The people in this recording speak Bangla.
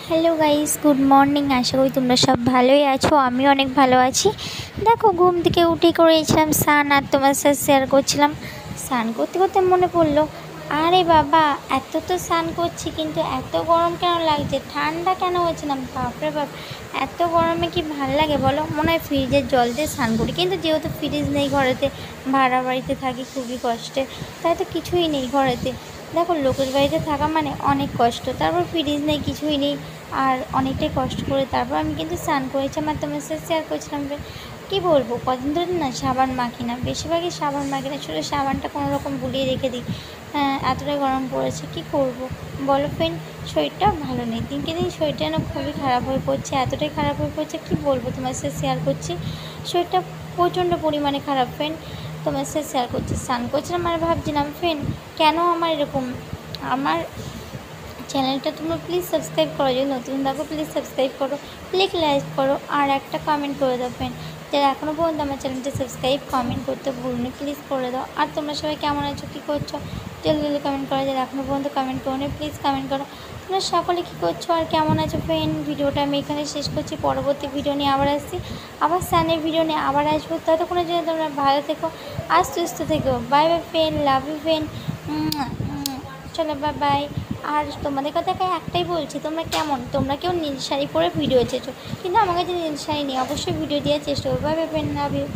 Hello guys, good morning. আশা করি তোমরা সব ভালোই আছো। আমি অনেক ভালো আছি। দেখো, ঘুম থেকে উঠে করেছিলাম স্নান, আর তোমার সাথে শেয়ার করছিলাম। স্নান করতে করতে মনে পড়লো, আরে বাবা, এত তো স্নান করছি কিন্তু এত গরম কেন লাগছে, ঠান্ডা কেন হচ্ছে না? বাপরে বাপ, এত গরমে কি ভাল লাগে বলো? মনে হয় ফ্রিজের জল দিয়ে স্নান করি, কিন্তু যেহেতু ফ্রিজ নেই ঘরেতে, ভাড়া বাড়িতে থাকি খুবই কষ্টে, তাই তো কিছুই নেই ঘরেতে। দেখো, লোকের বাড়িতে থাকা মানে অনেক কষ্ট, তারপর ফ্রিজ নেই, কিছুই নেই, আর অনেকটাই কষ্ট করে তারপর আমি কিন্তু স্নান করেছি। আমার তোমার সাথে শেয়ার করছিলাম। কী বলবো, কদিন ধরে না সাবান মাখি না, বেশিরভাগই সাবান মাখি না, শুধু সাবানটা কোনো রকম বুলিয়ে রেখে দিই। এতটাই গরম পড়েছে, কী করব বলো ফ্রেন্ড? শরীরটা ভালো নেই, দিনকে দিন শরীরটা যেন খুবই খারাপ হয়ে পড়ছে, এতটাই খারাপ হয়ে পড়ছে কী বলবো, তোমার সাথে শেয়ার করছি। শরীরটা প্রচণ্ড পরিমাণে খারাপ ফ্রেন্ড, তোমার সাথে শেয়ার করছি। স্নান করছিলাম আর ভাবছিলাম ফ্রেন্ড, কেন আমার এরকম। আমার চ্যানেলটা তোমরা প্লিজ সাবস্ক্রাইব করো, যদি নতুন থাকো প্লিজ সাবস্ক্রাইব করো, লাইক করো, আর একটা কমেন্ট করে দাও ফ্রেন্ড। যারা এখনও পর্যন্ত আমার চ্যানেলটা সাবস্ক্রাইব কমেন্ট করতে ভুলনি, প্লিজ করে দাও। আর তোমরা সবাই কেমন আছো, কী করছো, জলদি জলদি কমেন্ট করো। যারা এখনও পর্যন্ত কমেন্ট করো নি, প্লিজ কমেন্ট করো তোমরা সকলে কী করছো আর কেমন আছো ফ্রেন্ড। ভিডিওটা আমি এখানে শেষ করছি, পরবর্তী ভিডিও নিয়ে আবার আসছি, আবার স্নানের ভিডিও নিয়ে আবার আসবো। ততক্ষণের জন্য তোমরা ভালো থেকো আর সুস্থ থেকো। Bye bye friend, love you ফ্রেন্ড। চলো বাই বাই। আর তোমাদের কথা একটাই বলছি, তোমরা কেউ নীল শাড়ি পরে ভিডিও এসেছো, কিন্তু আমার কাছে নীল শাড়ি নেই, অবশ্যই ভিডিও দেওয়ার চেষ্টা করবো। Bye bye friend, love you.